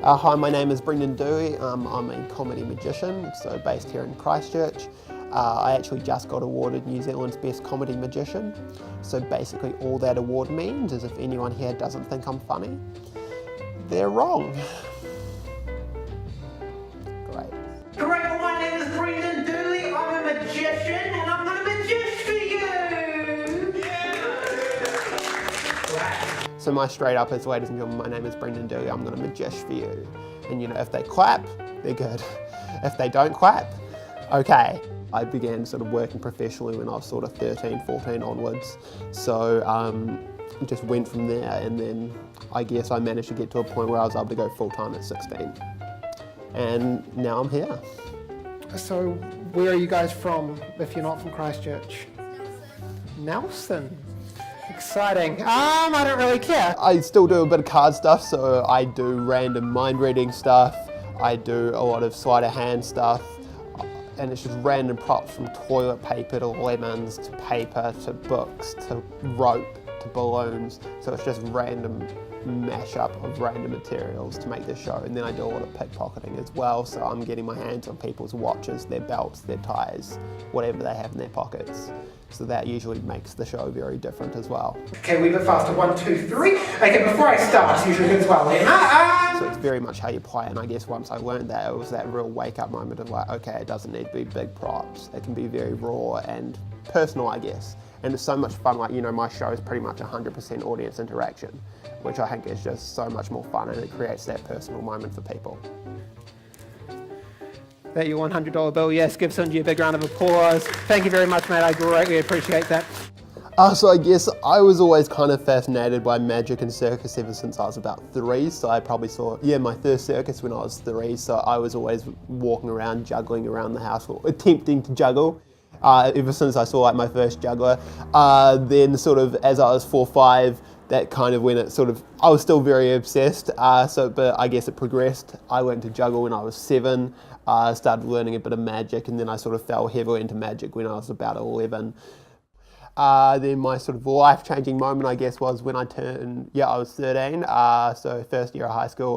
Hi, my name is Brendan Dewey. I'm a comedy magician, so based here in Christchurch. I actually just got awarded New Zealand's Best Comedy Magician. So basically all that award means is if anyone here doesn't think I'm funny, they're wrong. Great. Correct, my name is Brendan Dewey. I'm a magician and I'm gonna magician for you! Yeah. So my straight up is, ladies and gentlemen, my name is Brendan Dewey, I'm going to magician for you. And if they clap, they're good. If they don't clap, okay. I began sort of working professionally when I was sort of 13, 14 onwards. So just went from there, and then I guess I managed to get to a point where I was able to go full time at 16. And now I'm here. So where are you guys from if you're not from Christchurch? Nelson. Exciting. I don't really care. I still do a bit of card stuff, so I do random mind reading stuff. I do a lot of sleight of hand stuff, and it's just random props from toilet paper to lemons to paper to books to rope to balloons. So it's just random mashup of random materials to make this show. And then I do a lot of pickpocketing as well, so I'm getting my hands on people's watches, their belts, their ties, whatever they have in their pockets. So that usually makes the show very different as well. Okay, we a bit faster. 1, 2, 3. Okay, before I start, it's usually good as well, Emma. So it's very much how you play, and I guess once I learned that, it was that real wake-up moment of like, okay, it doesn't need to be big props. It can be very raw and personal, I guess. And it's so much fun, like, my show is pretty much 100% audience interaction, which I think is just so much more fun, and it creates that personal moment for people. That your $100 bill, yes, give Sunji a big round of applause. Thank you very much, mate, I greatly appreciate that. So I guess I was always kind of fascinated by magic and circus ever since I was about 3, so I probably saw, my first circus when I was 3, so I was always walking around, juggling around the house, or attempting to juggle. Ever since I saw like my first juggler. Then sort of as I was 4, 5, that kind of when it sort of, I was still very obsessed, but I guess it progressed. I learned to juggle when I was 7, started learning a bit of magic, and then I sort of fell heavily into magic when I was about 11. Then my sort of life-changing moment, I guess, was when I turned, I was 13, so first year of high school,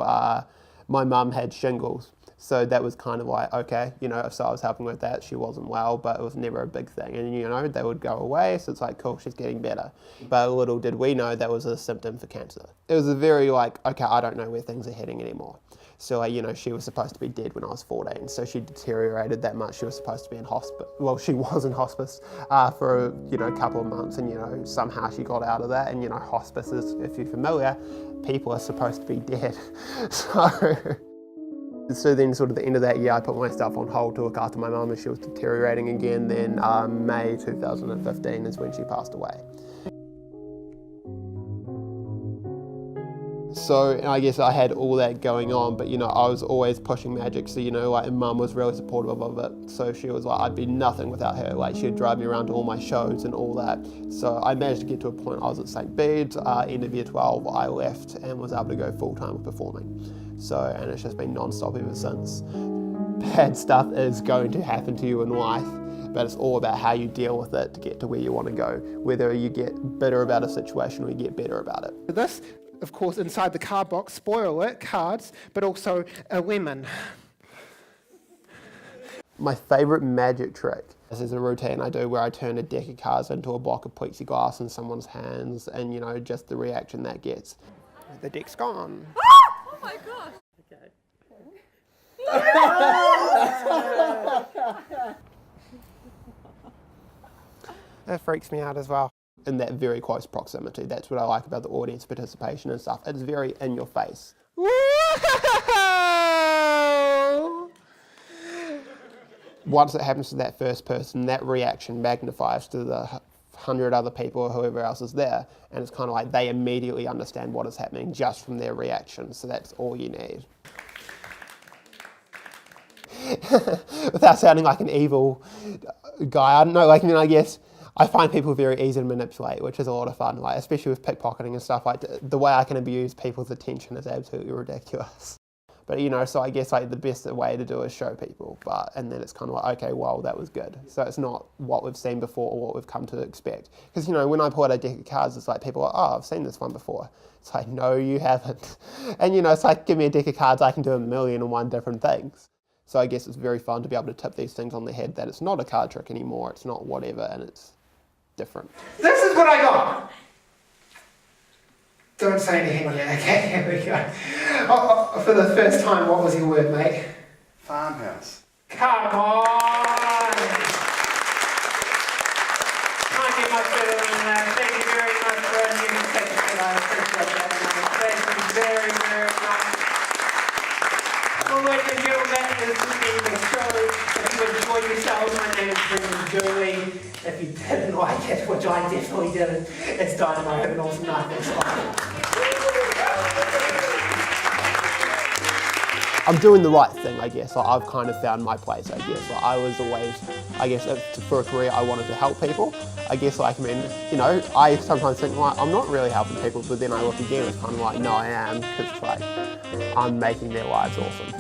my mum had shingles. So that was kind of like, okay, so I was helping with that. She wasn't well, but it was never a big thing. And, they would go away, so it's like, cool, she's getting better. But little did we know that was a symptom for cancer. It was a very like, okay, I don't know where things are heading anymore. So, she was supposed to be dead when I was 14. So she deteriorated that much. She was supposed to be in hospice. Well, she was in hospice for, a couple of months. And, somehow she got out of that. And, hospice is, if you're familiar, people are supposed to be dead. So then sort of the end of that year, I put myself on hold to look after my mum as she was deteriorating again. Then May 2015 is when she passed away. So I guess I had all that going on, but I was always pushing magic. So like mum was really supportive of it. So she was like, I'd be nothing without her. Like she'd drive me around to all my shows and all that. So I managed to get to a point. I was at St. Bede's, end of year 12. I left and was able to go full time with performing. So, and it's just been non-stop ever since. Bad stuff is going to happen to you in life, but it's all about how you deal with it to get to where you want to go. Whether you get bitter about a situation or you get better about it. This, of course, inside the card box, spoiler alert, cards, but also a lemon. My favourite magic trick. This is a routine I do where I turn a deck of cards into a block of plexiglass in someone's hands, and just the reaction that gets. The deck's gone. Oh my gosh. Okay. That freaks me out as well. In that very close proximity, that's what I like about the audience participation and stuff. It's very in your face. Once it happens to that first person, that reaction magnifies to the 100 other people or whoever else is there, and it's kind of like they immediately understand what is happening just from their reaction, so that's all you need. Without sounding like an evil guy, I don't know, I guess I find people very easy to manipulate, which is a lot of fun, especially with pickpocketing and stuff. The way I can abuse people's attention is absolutely ridiculous. But you know, so I guess like the best way to do is show people, and then it's kind of like, okay, well, that was good. So it's not what we've seen before or what we've come to expect. Because you know, when I pull out a deck of cards, it's like people are, oh, I've seen this one before. It's like, no, you haven't. And you know, it's like, give me a deck of cards, I can do 1,000,001 different things. So I guess it's very fun to be able to tip these things on the head that it's not a card trick anymore, it's not whatever, and it's different. This is what I got. Don't say anything yet. Okay, here we go. For the first time, what was your word, mate? Farmhouse. Come on! Can't get much better than that. Thank you very much for our new tickets today. I appreciate that, mate. Thank you very, very much. Well, ladies and gentlemen, that is the show. If you enjoyed yourselves, my name is Brendan Dooley. If you didn't like it, which I definitely didn't, it's Dynamite. Have an awesome night. Thanks a lot. I'm doing the right thing, I guess. Like, I've kind of found my place, I guess. Like, I was always, I guess, for a career, I wanted to help people. I guess, like, I mean, you know, I sometimes think, like, I'm not really helping people, but then I look again, it's kind of like, no, I am, because, like, I'm making their lives awesome.